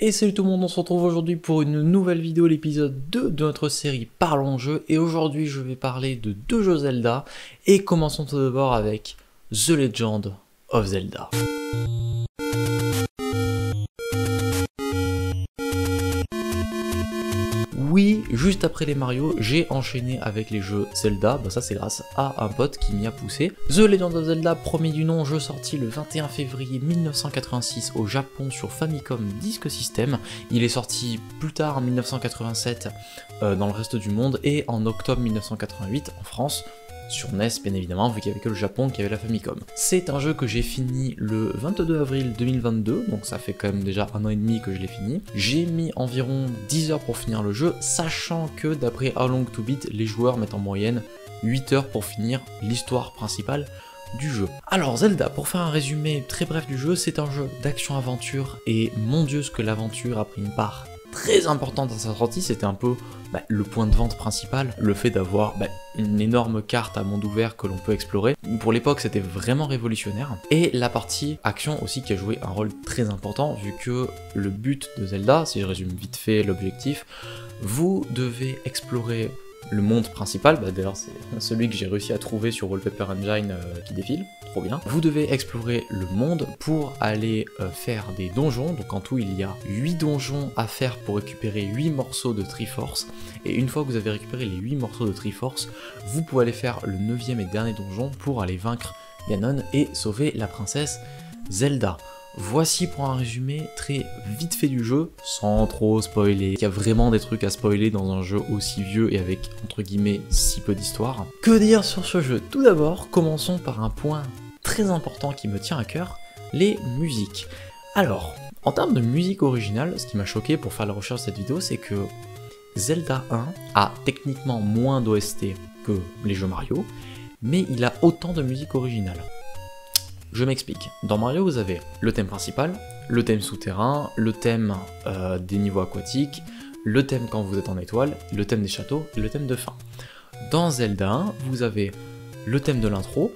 Et salut tout le monde, on se retrouve aujourd'hui pour une nouvelle vidéo, l'épisode 2 de notre série Parlons jeux. Et aujourd'hui je vais parler de deux jeux Zelda. Et commençons tout d'abord avec The Legend of Zelda. Oui, juste après les Mario, j'ai enchaîné avec les jeux Zelda, ça c'est grâce à un pote qui m'y a poussé. The Legend of Zelda, premier du nom, jeu sorti le 21 février 1986 au Japon sur Famicom Disk System. Il est sorti plus tard en 1987 dans le reste du monde et en octobre 1988 en France. Sur NES bien évidemment, vu qu'il n'y avait que le Japon qui avait la Famicom. C'est un jeu que j'ai fini le 22 avril 2022, donc ça fait quand même déjà 1 an et demi que je l'ai fini. J'ai mis environ 10 heures pour finir le jeu, sachant que d'après How Long to Beat, les joueurs mettent en moyenne 8 heures pour finir l'histoire principale du jeu. Alors Zelda, pour faire un résumé très bref du jeu, c'est un jeu d'action-aventure, et mon dieu ce que l'aventure a pris une part très importante dans sa sortie, c'était un peu le point de vente principal, le fait d'avoir une énorme carte à monde ouvert que l'on peut explorer. Pour l'époque c'était vraiment révolutionnaire, et la partie action aussi qui a joué un rôle très important, vu que le but de Zelda, si je résume vite fait l'objectif, vous devez explorer le monde principal, d'ailleurs c'est celui que j'ai réussi à trouver sur Wallpaper Engine qui défile, trop bien. Vous devez explorer le monde pour aller faire des donjons, donc en tout il y a 8 donjons à faire pour récupérer 8 morceaux de Triforce, et une fois que vous avez récupéré les 8 morceaux de Triforce, vous pouvez aller faire le 9e et dernier donjon pour aller vaincre Ganon et sauver la princesse Zelda. Voici pour un résumé très vite fait du jeu, sans trop spoiler. Il y a vraiment des trucs à spoiler dans un jeu aussi vieux et avec, entre guillemets, si peu d'histoire. Que dire sur ce jeu? Tout d'abord, commençons par un point très important qui me tient à cœur, les musiques. Alors, en termes de musique originale, ce qui m'a choqué pour faire la recherche de cette vidéo, c'est que Zelda 1 a techniquement moins d'OST que les jeux Mario, mais il a autant de musique originale. Je m'explique. Dans Mario, vous avez le thème principal, le thème souterrain, le thème des niveaux aquatiques, le thème quand vous êtes en étoile, le thème des châteaux et le thème de fin. Dans Zelda 1, vous avez le thème de l'intro,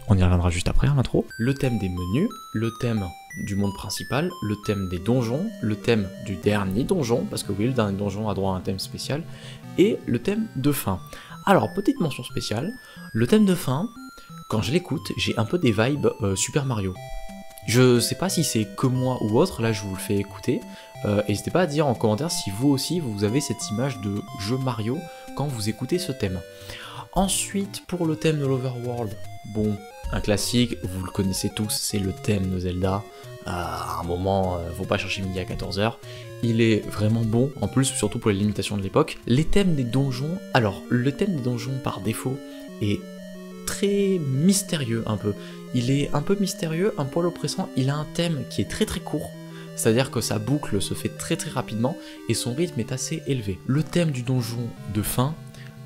on y reviendra juste après l'intro, le thème des menus, le thème du monde principal, le thème des donjons, le thème du dernier donjon, parce que oui, le dernier donjon a droit à un thème spécial, et le thème de fin. Alors, petite mention spéciale, le thème de fin, quand je l'écoute, j'ai un peu des vibes Super Mario. Je sais pas si c'est que moi ou autre, là je vous le fais écouter. N'hésitez pas à dire en commentaire si vous aussi vous avez cette image de jeu Mario quand vous écoutez ce thème. Ensuite, pour le thème de l'Overworld, bon, un classique, vous le connaissez tous, c'est le thème de Zelda. À un moment, faut pas chercher midi à 14h. Il est vraiment bon, en plus, surtout pour les limitations de l'époque. Les thèmes des donjons, alors, le thème des donjons par défaut est très mystérieux un peu. Il est un peu mystérieux, un poil oppressant, il a un thème qui est très très court, c'est-à-dire que sa boucle se fait très très rapidement et son rythme est assez élevé. Le thème du donjon de fin,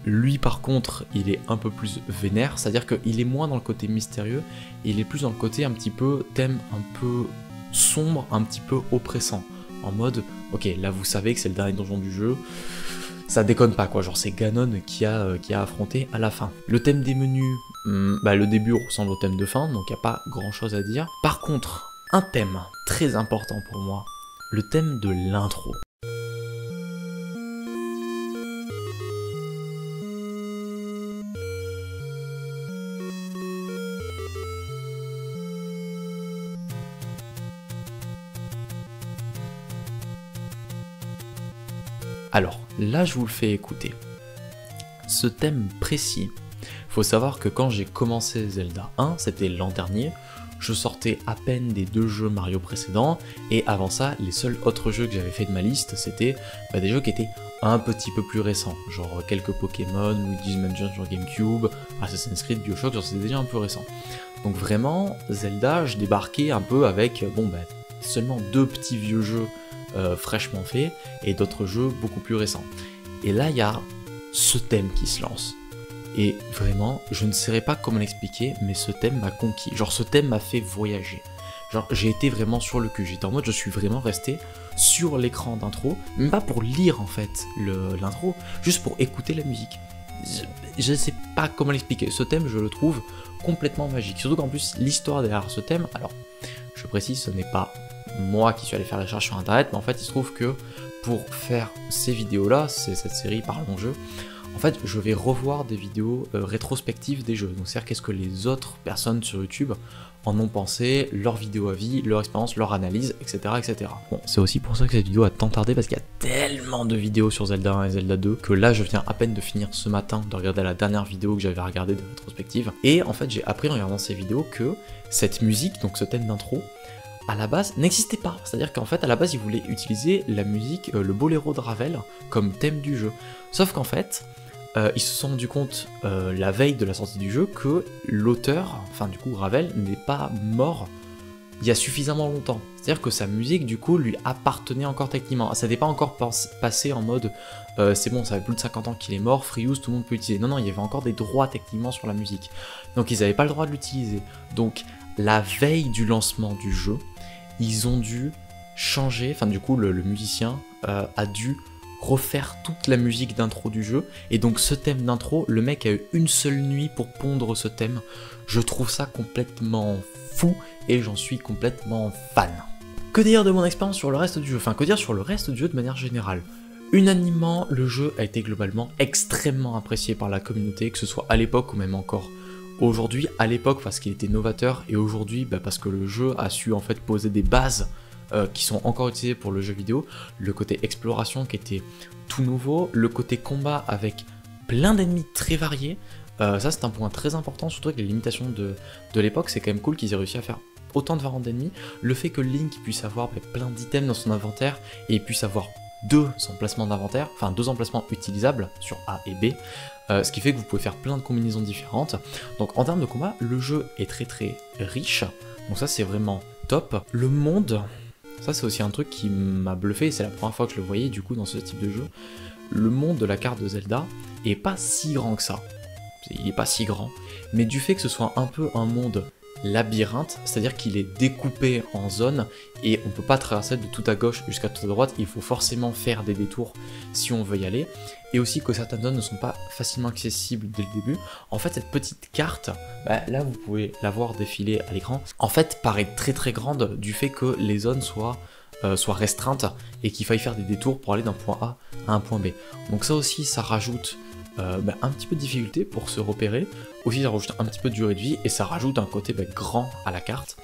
lui par contre, il est un peu plus vénère, c'est-à-dire qu'il est moins dans le côté mystérieux, il est plus dans le côté un petit peu thème un peu sombre, un petit peu oppressant, en mode, ok, là vous savez que c'est le dernier donjon du jeu, ça déconne pas quoi, genre c'est Ganon qui a affronté à la fin. Le thème des menus, le début ressemble au thème de fin, donc il n'y a pas grand chose à dire. Par contre, un thème très important pour moi, le thème de l'intro. Alors, là je vous le fais écouter. Ce thème précis, faut savoir que quand j'ai commencé Zelda 1, c'était l'an dernier, je sortais à peine des 2 jeux Mario précédents, et avant ça, les seuls autres jeux que j'avais fait de ma liste, c'était des jeux qui étaient un petit peu plus récents, genre quelques Pokémon, Luigi's Mansion sur GameCube, Assassin's Creed, BioShock, genre c'était déjà un peu récent. Donc vraiment, Zelda, je débarquais un peu avec, seulement 2 petits vieux jeux fraîchement fait et d'autres jeux beaucoup plus récents. Et là il y a ce thème qui se lance. Et vraiment, je ne saurais pas comment l'expliquer, mais ce thème m'a conquis. Genre ce thème m'a fait voyager. Genre j'ai été vraiment sur le cul. J'étais en mode je suis vraiment resté sur l'écran d'intro, même pas pour lire en fait l'intro, juste pour écouter la musique. Je ne sais pas comment l'expliquer. Ce thème, je le trouve complètement magique. Surtout qu'en plus, l'histoire derrière ce thème, alors, je précise, ce n'est pas moi qui suis allé faire la recherche sur internet, mais en fait il se trouve que pour faire ces vidéos-là, c'est cette série Parlons Jeux, en fait je vais revoir des vidéos rétrospectives des jeux. Donc c'est-à-dire qu'est-ce que les autres personnes sur YouTube en ont pensé, leur vidéo à vie, leur expérience, leur analyse, etc. etc. Bon, c'est aussi pour ça que cette vidéo a tant tardé, parce qu'il y a tellement de vidéos sur Zelda 1 et Zelda 2, que là je viens à peine de finir ce matin de regarder la dernière vidéo que j'avais regardée de rétrospective. Et en fait j'ai appris en regardant ces vidéos que cette musique, donc ce thème d'intro, à la base n'existait pas. C'est-à-dire qu'en fait à la base ils voulaient utiliser la musique, le boléro de Ravel, comme thème du jeu. Sauf qu'en fait, ils se sont rendu compte la veille de la sortie du jeu que l'auteur, enfin du coup Ravel, n'est pas mort il y a suffisamment longtemps. C'est-à-dire que sa musique du coup lui appartenait encore techniquement. Ça n'était pas encore passé en mode c'est bon, ça fait plus de 50 ans qu'il est mort, free use, tout le monde peut l'utiliser. Non, non, il y avait encore des droits techniquement sur la musique. Donc ils n'avaient pas le droit de l'utiliser. Donc la veille du lancement du jeu, ils ont dû changer, enfin du coup le musicien a dû refaire toute la musique d'intro du jeu, et donc ce thème d'intro, le mec a eu une seule nuit pour pondre ce thème. Je trouve ça complètement fou, et j'en suis complètement fan. Que dire de mon expérience sur le reste du jeu? Enfin, que dire sur le reste du jeu de manière générale? Unanimement, le jeu a été globalement extrêmement apprécié par la communauté, que ce soit à l'époque ou même encore aujourd'hui. À l'époque parce qu'il était novateur, et aujourd'hui parce que le jeu a su en fait poser des bases qui sont encore utilisés pour le jeu vidéo, le côté exploration qui était tout nouveau, le côté combat avec plein d'ennemis très variés, ça c'est un point très important, surtout avec les limitations de l'époque. C'est quand même cool qu'ils aient réussi à faire autant de variantes d'ennemis, le fait que Link puisse avoir plein d'items dans son inventaire, et il puisse avoir deux emplacements d'inventaire, enfin deux emplacements utilisables sur A et B, ce qui fait que vous pouvez faire plein de combinaisons différentes. Donc en termes de combat, le jeu est très très riche, donc ça c'est vraiment top. Le monde, ça c'est aussi un truc qui m'a bluffé, c'est la première fois que je le voyais du coup dans ce type de jeu. Le monde de la carte de Zelda est pas si grand que ça, il est pas si grand, mais du fait que ce soit un peu un monde labyrinthe, c'est-à-dire qu'il est découpé en zones et on peut pas traverser de tout à gauche jusqu'à tout à droite, il faut forcément faire des détours si on veut y aller, et aussi que certaines zones ne sont pas facilement accessibles dès le début. En fait cette petite carte, là vous pouvez la voir défiler à l'écran, en fait paraît très très grande du fait que les zones soient restreintes et qu'il faille faire des détours pour aller d'un point A à un point B. Donc ça aussi ça rajoute un petit peu de difficulté pour se repérer, aussi ça rajoute un petit peu de durée de vie, et ça rajoute un côté grand à la carte.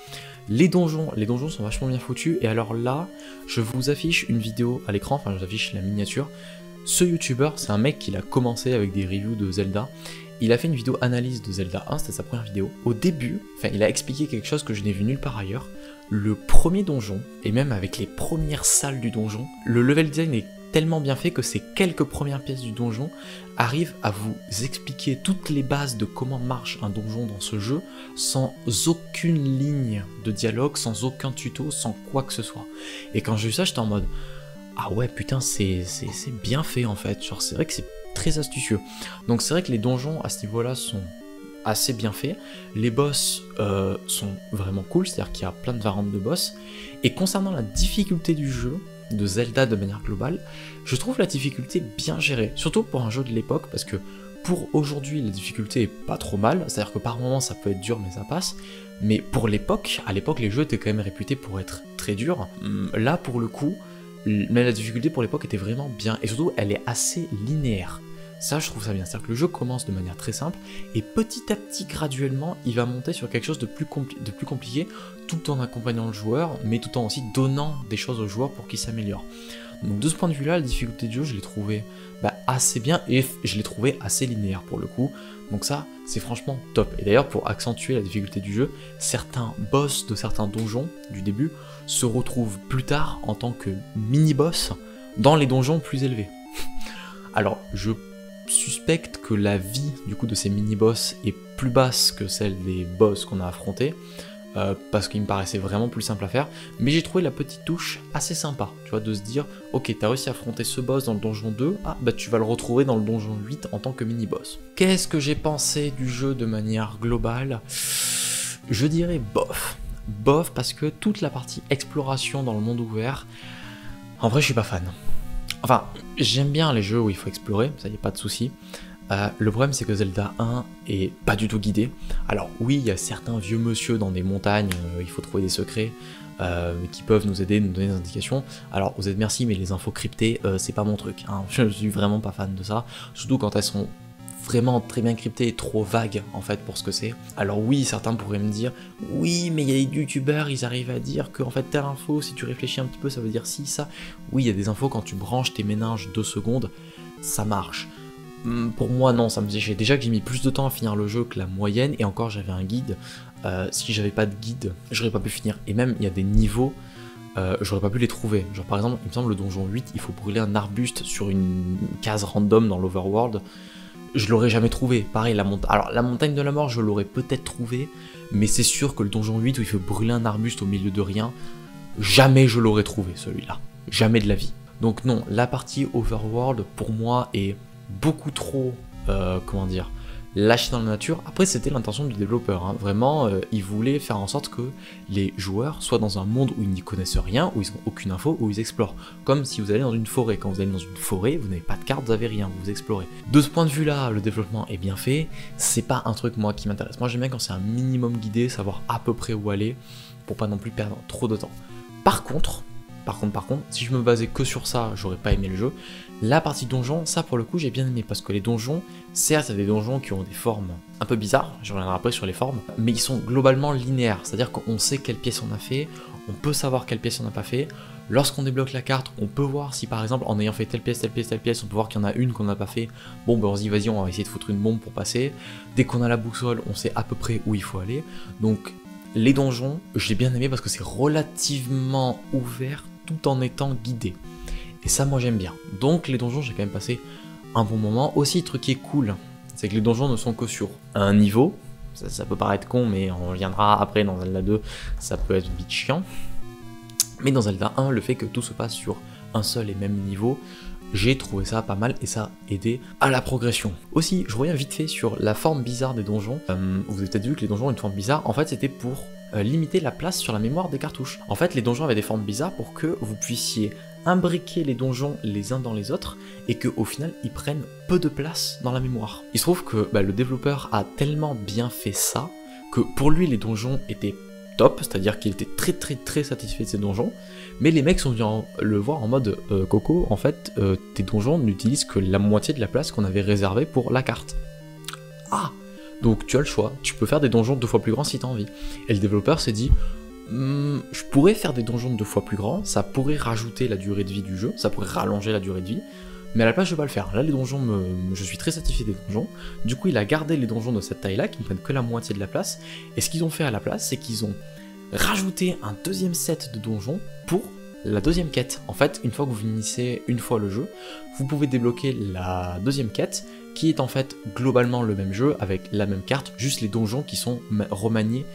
Les donjons sont vachement bien foutus, et alors là, je vous affiche une vidéo à l'écran, enfin je vous affiche la miniature. Ce youtubeur, c'est un mec qui a commencé avec des reviews de Zelda, il a fait une vidéo analyse de Zelda 1, c'était sa première vidéo. Au début, il a expliqué quelque chose que je n'ai vu nulle part ailleurs. Le premier donjon, et même avec les premières salles du donjon, le level design est tellement bien fait que ces quelques premières pièces du donjon arrivent à vous expliquer toutes les bases de comment marche un donjon dans ce jeu, sans aucune ligne de dialogue, sans aucun tuto, sans quoi que ce soit. Et quand j'ai vu ça, j'étais en mode ah ouais putain c'est bien fait en fait, genre c'est vrai que c'est très astucieux. Donc c'est vrai que les donjons à ce niveau-là sont assez bien faits, les boss sont vraiment cool, c'est-à-dire qu'il y a plein de variantes de boss, et concernant la difficulté du jeu, de Zelda de manière globale, je trouve la difficulté bien gérée, surtout pour un jeu de l'époque, parce que pour aujourd'hui la difficulté est pas trop mal, c'est-à-dire que par moments ça peut être dur mais ça passe, mais pour l'époque, à l'époque les jeux étaient quand même réputés pour être très durs, là pour le coup, mais la difficulté pour l'époque était vraiment bien, et surtout elle est assez linéaire. Ça je trouve ça bien, c'est-à-dire que le jeu commence de manière très simple, et petit à petit, graduellement, il va monter sur quelque chose de plus compliqué, tout en accompagnant le joueur, mais tout en aussi donnant des choses au joueur pour qu'il s'améliore. Donc de ce point de vue-là, la difficulté du jeu, je l'ai trouvé assez bien, et je l'ai trouvé assez linéaire pour le coup, donc ça, c'est franchement top. Et d'ailleurs, pour accentuer la difficulté du jeu, certains boss de certains donjons du début se retrouvent plus tard en tant que mini-boss dans les donjons plus élevés. Alors, je suspecte que la vie du coup de ces mini-boss est plus basse que celle des boss qu'on a affrontés, parce qu'il me paraissait vraiment plus simple à faire, mais j'ai trouvé la petite touche assez sympa, tu vois, de se dire, ok, t'as réussi à affronter ce boss dans le donjon 2, tu vas le retrouver dans le donjon 8 en tant que mini-boss. Qu'est-ce que j'ai pensé du jeu de manière globale? Je dirais bof. Bof parce que toute la partie exploration dans le monde ouvert, en vrai je suis pas fan. Enfin, j'aime bien les jeux où il faut explorer, ça y a pas de souci. Le problème c'est que Zelda 1 est pas du tout guidé. Alors oui, il y a certains vieux monsieur dans des montagnes, il faut trouver des secrets, qui peuvent nous aider, nous donner des indications. Alors vous êtes merci, mais les infos cryptées, c'est pas mon truc, hein. Je suis vraiment pas fan de ça, surtout quand elles sont vraiment très bien cryptées et trop vagues en fait pour ce que c'est. Alors oui, certains pourraient me dire, oui mais il y a des youtubeurs, ils arrivent à dire que en fait telle info, si tu réfléchis un petit peu, ça veut dire si, ça. Oui, il y a des infos, quand tu branches tes méninges 2 secondes, ça marche. Pour moi non, ça me disait déjà que j'ai mis plus de temps à finir le jeu que la moyenne, et encore j'avais un guide. Si j'avais pas de guide, j'aurais pas pu finir. Et même il y a des niveaux, j'aurais pas pu les trouver. Genre par exemple, il me semble le donjon 8, il faut brûler un arbuste sur une case random dans l'overworld. Je l'aurais jamais trouvé. Pareil, alors la montagne de la mort, je l'aurais peut-être trouvé, mais c'est sûr que le donjon 8 où il faut brûler un arbuste au milieu de rien, jamais je l'aurais trouvé celui-là. Jamais de la vie. Donc non, la partie overworld pour moi est beaucoup trop, comment dire, lâché dans la nature. Après c'était l'intention du développeur, hein. Vraiment il voulait faire en sorte que les joueurs soient dans un monde où ils n'y connaissent rien, où ils n'ont aucune info, où ils explorent. Comme si vous allez dans une forêt, quand vous allez dans une forêt, vous n'avez pas de carte, vous n'avez rien, vous explorez. De ce point de vue là, le développement est bien fait, c'est pas un truc moi qui m'intéresse. Moi j'aime bien quand c'est un minimum guidé, savoir à peu près où aller, pour pas non plus perdre trop de temps. Par contre, si je me basais que sur ça, j'aurais pas aimé le jeu. La partie donjon, ça pour le coup j'ai bien aimé, parce que les donjons, certes il y a des donjons qui ont des formes un peu bizarres, je reviendrai après sur les formes, mais ils sont globalement linéaires, c'est-à-dire qu'on sait quelle pièce on a fait, on peut savoir quelle pièce on n'a pas fait. Lorsqu'on débloque la carte, on peut voir si par exemple en ayant fait telle pièce, on peut voir qu'il y en a une qu'on n'a pas fait. Bon ben on se dit vas-y, on va essayer de foutre une bombe pour passer. Dès qu'on a la boussole, on sait à peu près où il faut aller. Donc les donjons, je l'ai bien aimé parce que c'est relativement ouvert tout en étant guidé. Et ça moi j'aime bien. Donc les donjons, j'ai quand même passé un bon moment. Aussi, le truc qui est cool, c'est que les donjons ne sont que sur un niveau. Ça peut paraître con, mais on reviendra après dans Zelda 2, ça peut être vite chiant. Mais dans Zelda 1, le fait que tout se passe sur un seul et même niveau, j'ai trouvé ça pas mal et ça a aidé à la progression. Aussi, je reviens vite fait sur la forme bizarre des donjons. Vous avez peut-être vu que les donjons ont une forme bizarre. En fait, c'était pour limiter la place sur la mémoire des cartouches. En fait, les donjons avaient des formes bizarres pour que vous puissiez imbriquer les donjons les uns dans les autres et qu'au final, ils prennent peu de place dans la mémoire. Il se trouve que le développeur a tellement bien fait ça que pour lui, les donjons étaient top, c'est-à-dire qu'il était très satisfait de ses donjons, mais les mecs sont venus le voir en mode Coco, en fait, tes donjons n'utilisent que la moitié de la place qu'on avait réservée pour la carte. Ah, donc tu as le choix, tu peux faire des donjons 2 fois plus grands si tu as envie. Et le développeur s'est dit, je pourrais faire des donjons 2 fois plus grands, ça pourrait rajouter la durée de vie du jeu, ça pourrait rallonger la durée de vie, mais à la place je vais pas le faire. Là les donjons, je suis très satisfait des donjons, du coup il a gardé les donjons de cette taille là qui ne prennent que la moitié de la place, et ce qu'ils ont fait à la place c'est qu'ils ont rajouté un deuxième set de donjons pour la deuxième quête. En fait, une fois que vous finissez une fois le jeu, vous pouvez débloquer la deuxième quête qui est en fait globalement le même jeu avec la même carte, juste les donjons qui sont remaniés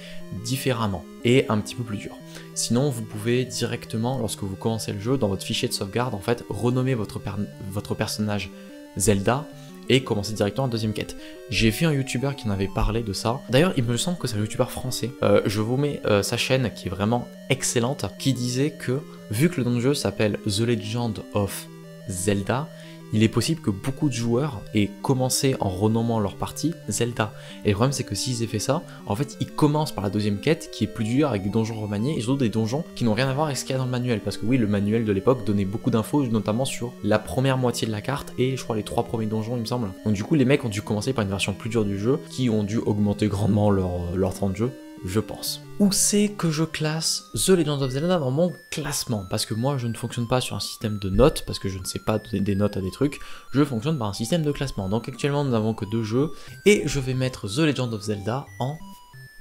différemment et un petit peu plus durs. Sinon, vous pouvez directement, lorsque vous commencez le jeu, dans votre fichier de sauvegarde, en fait, renommer votre personnage Zelda et commencer directement la deuxième quête. J'ai vu un youtubeur qui en avait parlé de ça. D'ailleurs, il me semble que c'est un youtubeur français. Je vous mets sa chaîne qui est vraiment excellente, qui disait que, vu que le jeu s'appelle The Legend of Zelda, il est possible que beaucoup de joueurs aient commencé en renommant leur partie Zelda. Et le problème c'est que s'ils aient fait ça, en fait ils commencent par la deuxième quête qui est plus dure avec des donjons remaniés et surtout des donjons qui n'ont rien à voir avec ce qu'il y a dans le manuel. Parce que oui, le manuel de l'époque donnait beaucoup d'infos, notamment sur la première moitié de la carte et je crois les 3 premiers donjons il me semble. Donc du coup les mecs ont dû commencer par une version plus dure du jeu qui ont dû augmenter grandement leur temps de jeu, je pense. Où c'est que je classe The Legend of Zelda dans mon classement? Parce que moi je ne fonctionne pas sur un système de notes, parce que je ne sais pas donner des notes à des trucs, je fonctionne par un système de classement. Donc actuellement nous n'avons que 2 jeux, et je vais mettre The Legend of Zelda en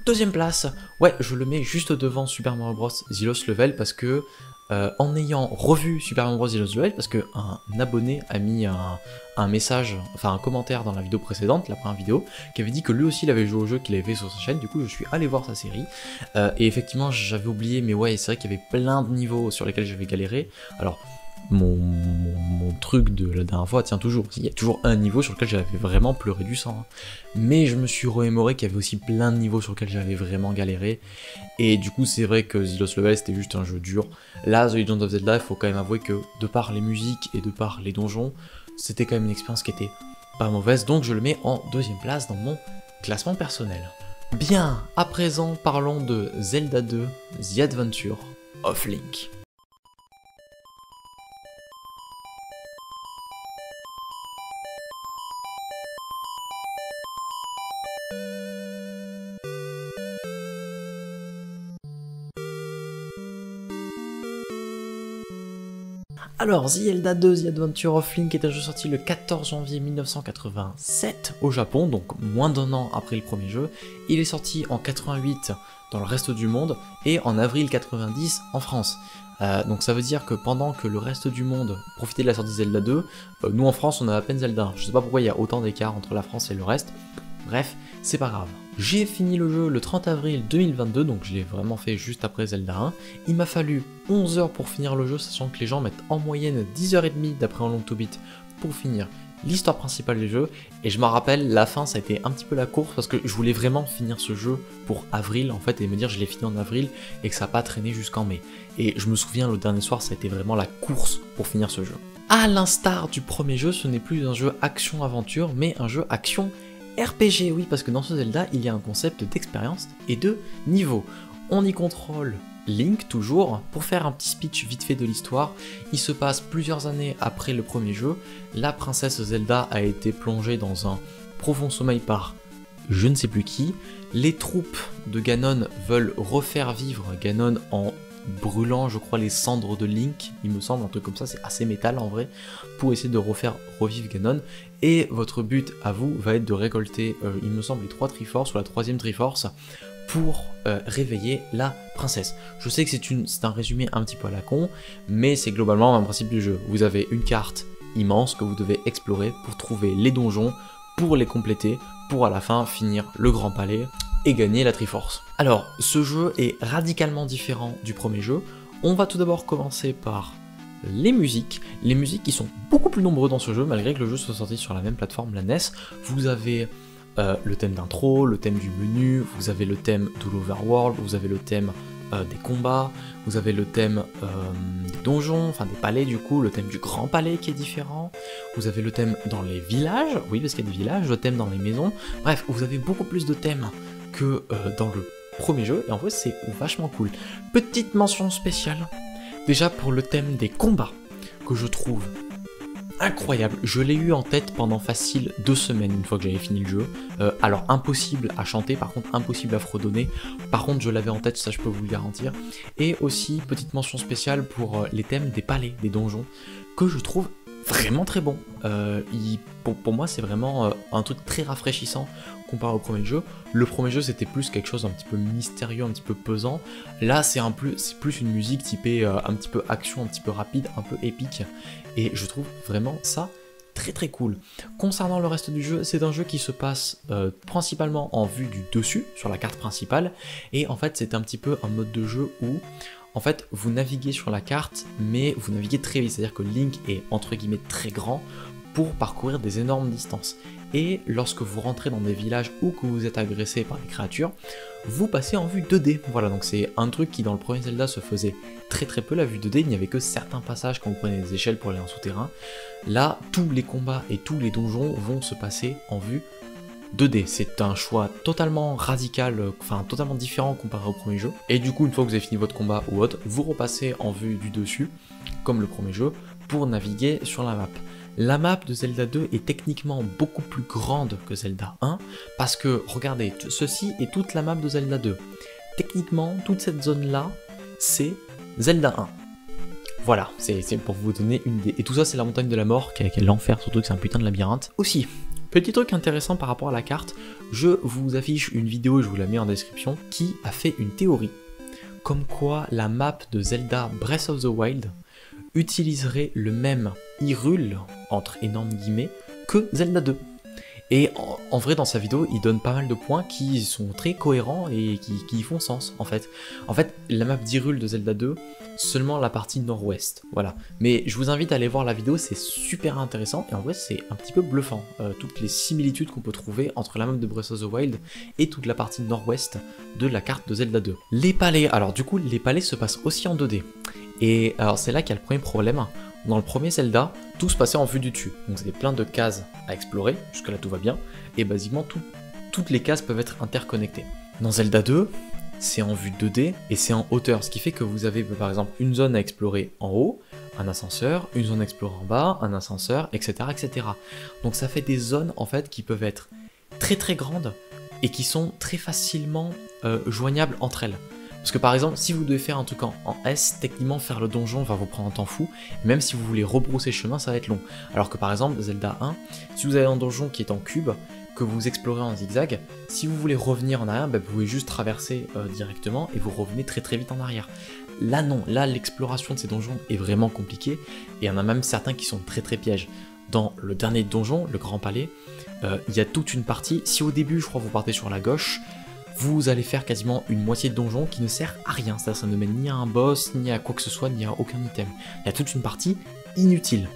deuxième place. Ouais, je le mets juste devant Super Mario Bros. The Lost Level, parce que en ayant revu Super Mario Bros. The Lost Level, parce qu'un abonné a mis un message, enfin un commentaire dans la vidéo précédente, la première vidéo, qui avait dit que lui aussi il avait joué au jeu qu'il avait fait sur sa chaîne. Du coup je suis allé voir sa série, et effectivement j'avais oublié, mais ouais c'est vrai qu'il y avait plein de niveaux sur lesquels j'avais galéré. Alors mon truc de la dernière fois tient toujours, il y a toujours un niveau sur lequel j'avais vraiment pleuré du sang, hein. Mais je me suis remémoré qu'il y avait aussi plein de niveaux sur lesquels j'avais vraiment galéré, et du coup c'est vrai que The Lost Level c'était juste un jeu dur. Là The Legend of Zelda, il faut quand même avouer que de par les musiques et de par les donjons, c'était quand même une expérience qui était pas mauvaise, donc je le mets en deuxième place dans mon classement personnel. Bien, à présent parlons de Zelda 2 The Adventure of Link. Alors, The Zelda 2, The Adventure of Link est un jeu sorti le 14 janvier 1987 au Japon, donc moins d'un an après le premier jeu. Il est sorti en 88 dans le reste du monde et en avril 90 en France. Donc ça veut dire que pendant que le reste du monde profitait de la sortie de Zelda 2, nous en France on a à peine Zelda 1. Je sais pas pourquoi il y a autant d'écart entre la France et le reste. Bref, c'est pas grave. J'ai fini le jeu le 30 avril 2022, donc je l'ai vraiment fait juste après Zelda 1. Il m'a fallu 11 heures pour finir le jeu, sachant que les gens mettent en moyenne 10h30 d'après un long to beat pour finir l'histoire principale du jeu. Et je me rappelle, la fin ça a été un petit peu la course parce que je voulais vraiment finir ce jeu pour avril en fait et me dire je l'ai fini en avril et que ça n'a pas traîné jusqu'en mai. Et je me souviens le dernier soir ça a été vraiment la course pour finir ce jeu. À l'instar du premier jeu, ce n'est plus un jeu action-aventure mais un jeu action RPG, oui, parce que dans ce Zelda, il y a un concept d'expérience et de niveau. On y contrôle Link, toujours. Pour faire un petit speech vite fait de l'histoire, il se passe plusieurs années après le premier jeu. La princesse Zelda a été plongée dans un profond sommeil par je ne sais plus qui. Les troupes de Ganon veulent refaire vivre Ganon en brûlant, je crois, les cendres de Link, il me semble, un truc comme ça, c'est assez métal en vrai, pour essayer de refaire revivre Ganon. Et votre but à vous va être de récolter, il me semble, les 3 Triforces ou la 3ème Triforce pour réveiller la princesse. Je sais que c'est un résumé un petit peu à la con, mais c'est globalement un principe du jeu. Vous avez une carte immense que vous devez explorer pour trouver les donjons, pour les compléter, pour à la fin finir le grand palais et gagner la Triforce. Alors, ce jeu est radicalement différent du premier jeu. On va tout d'abord commencer par les musiques qui sont beaucoup plus nombreux dans ce jeu, malgré que le jeu soit sorti sur la même plateforme, la NES. Vous avez le thème d'intro, le thème du menu, vous avez le thème de l'Overworld, vous avez le thème des combats, vous avez le thème des donjons, enfin des palais du coup, le thème du grand palais qui est différent, vous avez le thème dans les villages, oui parce qu'il y a des villages, le thème dans les maisons, bref, vous avez beaucoup plus de thèmes que dans le premier jeu, et en vrai c'est vachement cool. Petite mention spéciale, déjà pour le thème des combats, que je trouve incroyable. Je l'ai eu en tête pendant facile 2 semaines une fois que j'avais fini le jeu. Alors impossible à chanter, par contre impossible à fredonner. Par contre je l'avais en tête, ça je peux vous le garantir. Et aussi petite mention spéciale pour les thèmes des palais, des donjons, que je trouve vraiment très bon. Pour moi c'est vraiment un truc très rafraîchissant comparé au premier jeu. Le premier jeu c'était plus quelque chose d'un petit peu mystérieux, un petit peu pesant. Là c'est plus une musique typée un petit peu action, un petit peu rapide, un peu épique. Et je trouve vraiment ça très très cool. Concernant le reste du jeu, c'est un jeu qui se passe principalement en vue du dessus, sur la carte principale. Et en fait c'est un petit peu un mode de jeu où en fait vous naviguez sur la carte, mais vous naviguez très vite. C'est-à-dire que Link est entre guillemets très grand pour parcourir des énormes distances. Et lorsque vous rentrez dans des villages ou que vous êtes agressé par des créatures, vous passez en vue 2D. Voilà, donc c'est un truc qui dans le premier Zelda se faisait très très peu, la vue 2D, il n'y avait que certains passages quand vous prenez des échelles pour aller en souterrain. Là, tous les combats et tous les donjons vont se passer en vue 2D. C'est un choix totalement radical, enfin totalement différent comparé au premier jeu. Et du coup, une fois que vous avez fini votre combat ou autre, vous repassez en vue du dessus, comme le premier jeu, pour naviguer sur la map. La map de Zelda 2 est techniquement beaucoup plus grande que Zelda 1, parce que, regardez, ceci est toute la map de Zelda 2. Techniquement, toute cette zone-là, c'est Zelda 1. Voilà, c'est pour vous donner une idée. Et tout ça, c'est la montagne de la mort, qui est l'enfer, surtout que c'est un putain de labyrinthe. Aussi, petit truc intéressant par rapport à la carte, je vous affiche une vidéo, je vous la mets en description, qui a fait une théorie, comme quoi la map de Zelda Breath of the Wild utiliserait le même Hyrule, entre énormes guillemets, que Zelda 2. Et en vrai, dans sa vidéo, il donne pas mal de points qui sont très cohérents et qui font sens, en fait. En fait, la map d'Hyrule de Zelda 2, seulement la partie nord-ouest, voilà. Mais je vous invite à aller voir la vidéo, c'est super intéressant, et en vrai, c'est un petit peu bluffant, toutes les similitudes qu'on peut trouver entre la map de Breath of the Wild et toute la partie nord-ouest de la carte de Zelda 2. Les palais, alors du coup, les palais se passent aussi en 2D. Et alors c'est là qu'il y a le premier problème. Dans le premier Zelda, tout se passait en vue du dessus. Donc c'était plein de cases à explorer, jusque là tout va bien. Et basiquement toutes les cases peuvent être interconnectées. Dans Zelda 2, c'est en vue 2D et c'est en hauteur, ce qui fait que vous avez par exemple une zone à explorer en haut, un ascenseur, une zone à explorer en bas, un ascenseur, etc. etc. Donc ça fait des zones en fait qui peuvent être très très grandes et qui sont très facilement joignables entre elles. Parce que par exemple, si vous devez faire un truc en S, techniquement faire le donjon va vous prendre un temps fou, et même si vous voulez rebrousser chemin, ça va être long. Alors que par exemple, Zelda 1, si vous avez un donjon qui est en cube, que vous explorez en zigzag, si vous voulez revenir en arrière, vous pouvez juste traverser directement et vous revenez très très vite en arrière. Là non, là l'exploration de ces donjons est vraiment compliquée, et il y en a même certains qui sont très très pièges. Dans le dernier donjon, le Grand Palais, il y a toute une partie, si au début je crois vous partez sur la gauche, vous allez faire quasiment une moitié de donjon qui ne sert à rien, c'est-à-dire ça ne mène ni à un boss, ni à quoi que ce soit, ni à aucun item. Il y a toute une partie inutile.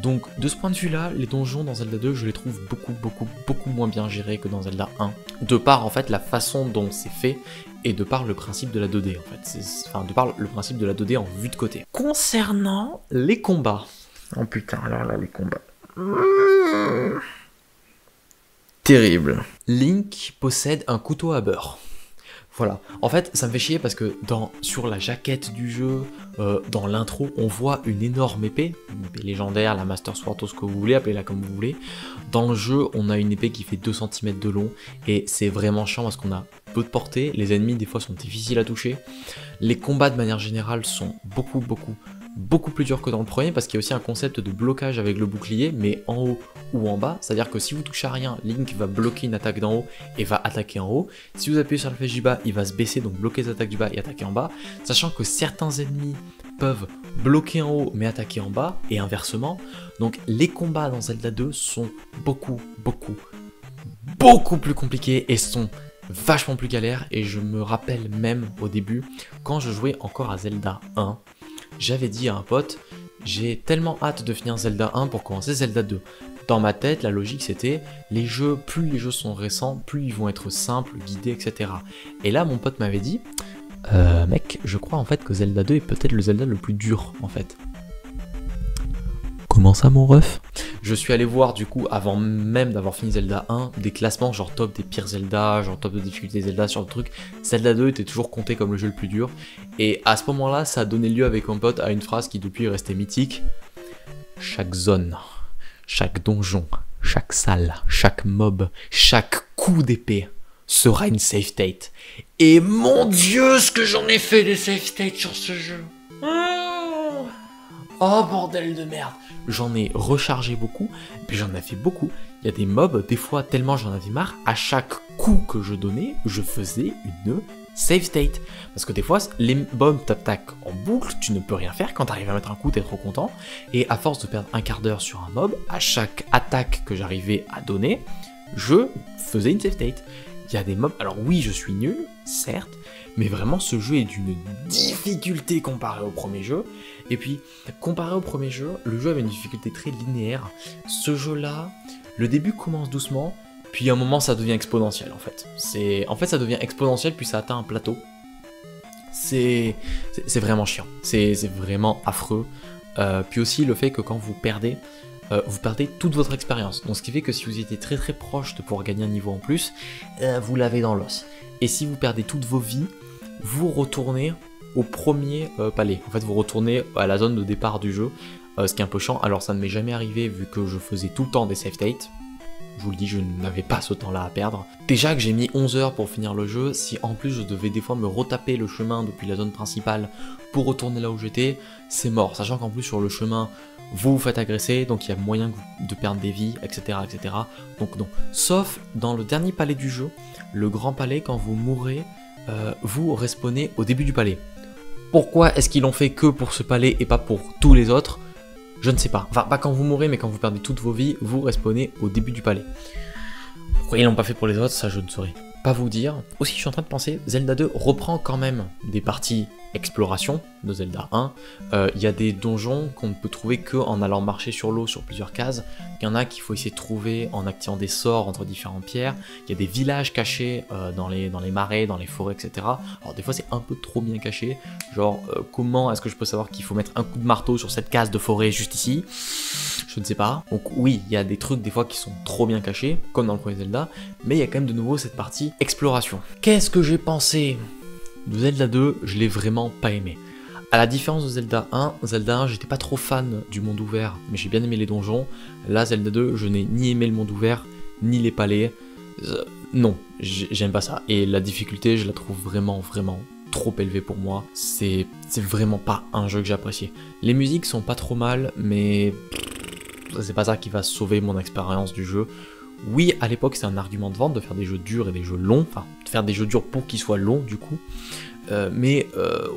Donc de ce point de vue-là, les donjons dans Zelda 2, je les trouve beaucoup moins bien gérés que dans Zelda 1, de par en fait la façon dont c'est fait, et de par le principe de la 2D en fait, enfin de par le principe de la 2D en vue de côté. Concernant les combats, oh putain, alors là les combats... Terrible. Link possède un couteau à beurre. Voilà. En fait, ça me fait chier parce que sur la jaquette du jeu, dans l'intro, on voit une énorme épée légendaire, la Master Sword, tout ce que vous voulez, appelez-la comme vous voulez. Dans le jeu, on a une épée qui fait 2 cm de long et c'est vraiment chiant parce qu'on a peu de portée. Les ennemis, des fois, sont difficiles à toucher. Les combats, de manière générale, sont beaucoup plus dur que dans le premier parce qu'il y a aussi un concept de blocage avec le bouclier, mais en haut ou en bas, c'est à dire que si vous touchez à rien, Link va bloquer une attaque d'en haut et va attaquer en haut. Si vous appuyez sur la flèche du bas, il va se baisser, donc bloquer les attaques du bas et attaquer en bas, sachant que certains ennemis peuvent bloquer en haut mais attaquer en bas et inversement. Donc les combats dans Zelda 2 sont beaucoup plus compliqués et sont vachement plus galères, et je me rappelle même au début quand je jouais encore à Zelda 1, j'avais dit à un pote, j'ai tellement hâte de finir Zelda 1 pour commencer Zelda 2. Dans ma tête, la logique c'était, plus les jeux sont récents, plus ils vont être simples, guidés, etc. Et là, mon pote m'avait dit, mec, je crois en fait que Zelda 2 est peut-être le Zelda le plus dur, en fait. Comment ça, mon ref? Je suis allé voir, du coup, avant même d'avoir fini Zelda 1, des classements genre top des pires Zelda, genre top de difficulté Zelda, sur le truc. Zelda 2 était toujours compté comme le jeu le plus dur. Et à ce moment-là, ça a donné lieu avec mon pote à une phrase qui depuis est restée mythique. Chaque zone, chaque donjon, chaque salle, chaque mob, chaque coup d'épée sera une save state. Et mon Dieu, ce que j'en ai fait des save states sur ce jeu. Oh bordel de merde. J'en ai rechargé beaucoup, puis j'en ai fait beaucoup. Il y a des mobs, des fois tellement j'en avais marre, à chaque coup que je donnais, je faisais une save state. Parce que des fois, les mobs t'attaquent en boucle, tu ne peux rien faire, quand t'arrives à mettre un coup, t'es trop content. Et à force de perdre un quart d'heure sur un mob, à chaque attaque que j'arrivais à donner, je faisais une save state. Il y a des mobs, alors oui, je suis nul, certes, mais vraiment ce jeu est d'une difficulté comparé au premier jeu. Et puis, comparé au premier jeu, le jeu avait une difficulté très linéaire. Ce jeu-là, le début commence doucement, puis à un moment ça devient exponentiel en fait. En fait ça devient exponentiel puis ça atteint un plateau. C'est vraiment chiant, c'est vraiment affreux. Puis aussi le fait que quand vous perdez toute votre expérience. Donc ce qui fait que si vous étiez très proche de pouvoir gagner un niveau en plus, vous l'avez dans l'os. Et si vous perdez toutes vos vies, vous retournez au premier palais. En fait, vous retournez à la zone de départ du jeu, ce qui est un peu chiant. Alors ça ne m'est jamais arrivé vu que je faisais tout le temps des save states. Je vous le dis, je n'avais pas ce temps-là à perdre. Déjà que j'ai mis 11 heures pour finir le jeu, si en plus je devais des fois me retaper le chemin depuis la zone principale pour retourner là où j'étais, c'est mort. Sachant qu'en plus sur le chemin, vous vous faites agresser, donc il y a moyen de perdre des vies, etc. etc. Donc non. Sauf dans le dernier palais du jeu, le grand palais, quand vous mourrez, vous respawnez au début du palais. Pourquoi est-ce qu'ils l'ont fait que pour ce palais et pas pour tous les autres? Je ne sais pas. Enfin, pas quand vous mourrez, mais quand vous perdez toutes vos vies, vous respawnez au début du palais. Pourquoi ils l'ont pas fait pour les autres, ça je ne saurais pas vous dire. Aussi, je suis en train de penser, Zelda 2 reprend quand même des parties exploration de Zelda 1. Il y a des donjons qu'on ne peut trouver qu'en allant marcher sur l'eau sur plusieurs cases. Il y en a qu'il faut essayer de trouver en activant des sorts entre différentes pierres. Il y a des villages cachés dans les marais, dans les forêts, etc. Alors des fois c'est un peu trop bien caché. Genre comment est-ce que je peux savoir qu'il faut mettre un coup de marteau sur cette case de forêt juste ici? Je ne sais pas. Donc oui, il y a des trucs des fois qui sont trop bien cachés, comme dans le premier Zelda, mais il y a quand même de nouveau cette partie exploration. Qu'est-ce que j'ai pensé Zelda 2, je l'ai vraiment pas aimé. À la différence de Zelda 1, j'étais pas trop fan du monde ouvert, mais j'ai bien aimé les donjons. Là, Zelda 2, je n'ai ni aimé le monde ouvert, ni les palais. Non, j'aime pas ça. Et la difficulté, je la trouve vraiment trop élevée pour moi. C'est vraiment pas un jeu que j'ai apprécié. Les musiques sont pas trop mal, mais c'est pas ça qui va sauver mon expérience du jeu. Oui, à l'époque, c'est un argument de vente de faire des jeux durs et des jeux longs, enfin, de faire des jeux durs pour qu'ils soient longs, du coup. Mais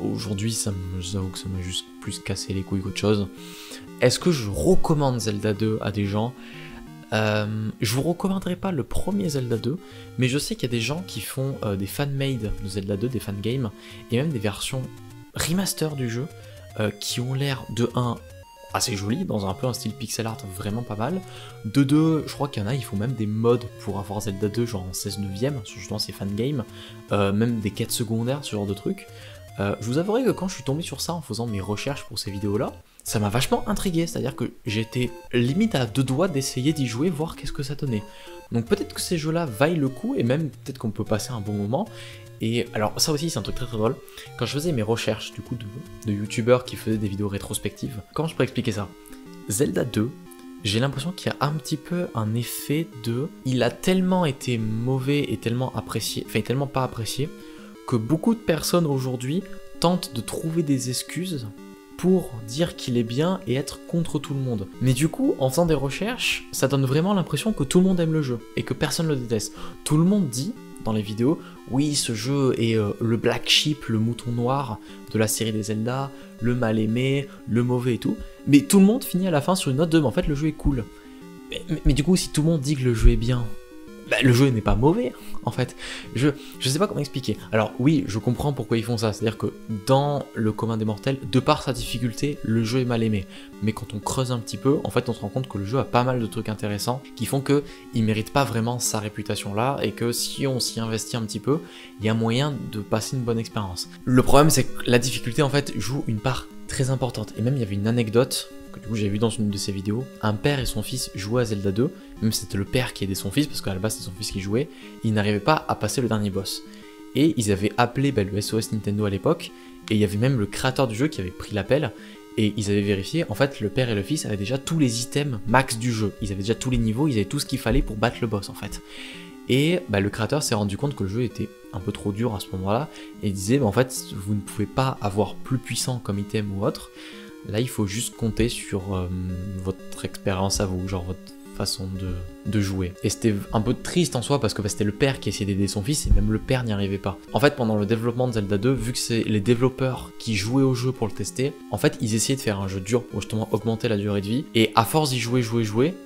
aujourd'hui, j'avoue que ça m'a juste plus cassé les couilles qu'autre chose. Est-ce que je recommande Zelda 2 à des gens? Je vous recommanderai pas le premier Zelda 2, mais je sais qu'il y a des gens qui font des fan-made de Zelda 2, des fangames, et même des versions remaster du jeu, qui ont l'air de 1 assez joli, dans un peu un style pixel art vraiment pas mal. De 2, je crois qu'il y en a, ils font même des mods pour avoir Zelda 2 genre en 16/9, justement ces fangames, même des quêtes secondaires, ce genre de trucs. Je vous avouerai que quand je suis tombé sur ça en faisant mes recherches pour ces vidéos-là, ça m'a vachement intrigué, c'est-à-dire que j'étais limite à 2 doigts d'essayer d'y jouer, voir qu'est-ce que ça donnait. Donc peut-être que ces jeux-là vaillent le coup, et même peut-être qu'on peut passer un bon moment. Et alors ça aussi c'est un truc très drôle, quand je faisais mes recherches du coup de youtubeurs qui faisaient des vidéos rétrospectives, comment je pourrais expliquer ça? Zelda 2, j'ai l'impression qu'il y a un petit peu un effet de... Il a tellement été mauvais et tellement apprécié, enfin tellement pas apprécié, que beaucoup de personnes aujourd'hui tentent de trouver des excuses pour dire qu'il est bien et être contre tout le monde. Mais du coup, en faisant des recherches, ça donne vraiment l'impression que tout le monde aime le jeu et que personne le déteste. Tout le monde dit dans les vidéos, oui, ce jeu est le black sheep, le mouton noir de la série des Zelda, le mal aimé, le mauvais et tout. Mais tout le monde finit à la fin sur une note de, mais en fait le jeu est cool. Mais du coup, si tout le monde dit que le jeu est bien, bah, le jeu n'est pas mauvais, en fait. Je sais pas comment expliquer. Alors oui, je comprends pourquoi ils font ça. C'est-à-dire que dans le commun des mortels, de par sa difficulté, le jeu est mal aimé. Mais quand on creuse un petit peu, en fait, on se rend compte que le jeu a pas mal de trucs intéressants qui font qu'il mérite pas vraiment sa réputation là, et que si on s'y investit un petit peu, il y a moyen de passer une bonne expérience. Le problème, c'est que la difficulté, en fait, joue une part très importante. Et même, il y avait une anecdote que du coup j'ai vu dans une de ses vidéos, un père et son fils jouaient à Zelda 2, même c'était le père qui aidait son fils, parce qu'à la base c'était son fils qui jouait, il n'arrivait pas à passer le dernier boss. Et ils avaient appelé le SOS Nintendo à l'époque, et il y avait même le créateur du jeu qui avait pris l'appel, et ils avaient vérifié, en fait le père et le fils avaient déjà tous les items max du jeu, ils avaient déjà tous les niveaux, ils avaient tout ce qu'il fallait pour battre le boss en fait. Et le créateur s'est rendu compte que le jeu était un peu trop dur à ce moment-là, et il disait, en fait vous ne pouvez pas avoir plus puissant comme item ou autre, là, il faut juste compter sur votre expérience à vous, genre votre façon de jouer. Et c'était un peu triste en soi parce que c'était le père qui essayait d'aider son fils et même le père n'y arrivait pas. En fait, pendant le développement de Zelda 2, vu que c'est les développeurs qui jouaient au jeu pour le tester, en fait, ils essayaient de faire un jeu dur pour justement augmenter la durée de vie. Et à force d'y jouer,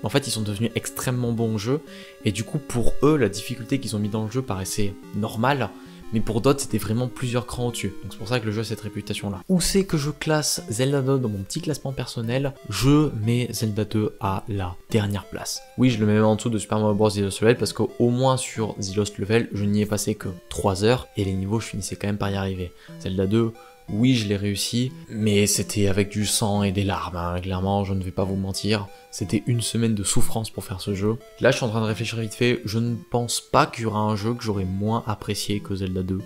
en fait, ils sont devenus extrêmement bons au jeu. Et du coup, pour eux, la difficulté qu'ils ont mis dans le jeu paraissait normale. Mais pour d'autres, c'était vraiment plusieurs crans au-dessus. Donc c'est pour ça que le jeu a cette réputation-là. Où c'est que je classe Zelda 2 dans mon petit classement personnel? Je mets Zelda 2 à la dernière place. Oui, je le mets même en dessous de Super Mario Bros. The Lost Level parce qu'au moins sur The Lost Level, je n'y ai passé que 3 heures et les niveaux, je finissais quand même par y arriver. Zelda 2, oui, je l'ai réussi, mais c'était avec du sang et des larmes, hein. Clairement, je ne vais pas vous mentir. C'était une semaine de souffrance pour faire ce jeu. Là, je suis en train de réfléchir vite fait, je ne pense pas qu'il y aura un jeu que j'aurais moins apprécié que Zelda 2.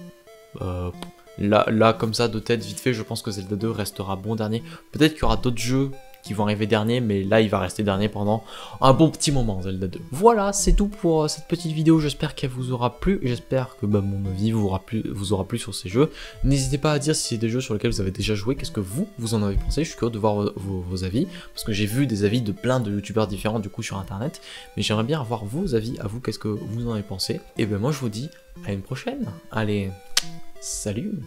Là, comme ça, de tête, vite fait, je pense que Zelda 2 restera bon dernier. Peut-être qu'il y aura d'autres jeux qui vont arriver dernier, mais là il va rester dernier pendant un bon petit moment, Zelda 2. Voilà, c'est tout pour cette petite vidéo, j'espère qu'elle vous aura plu, j'espère que mon avis vous aura plu sur ces jeux. N'hésitez pas à dire si c'est des jeux sur lesquels vous avez déjà joué, qu'est-ce que vous en avez pensé, je suis curieux de voir vos avis, parce que j'ai vu des avis de plein de youtubeurs différents du coup sur internet, mais j'aimerais bien avoir vos avis à vous, qu'est-ce que vous en avez pensé. Et ben moi je vous dis à une prochaine, allez, salut!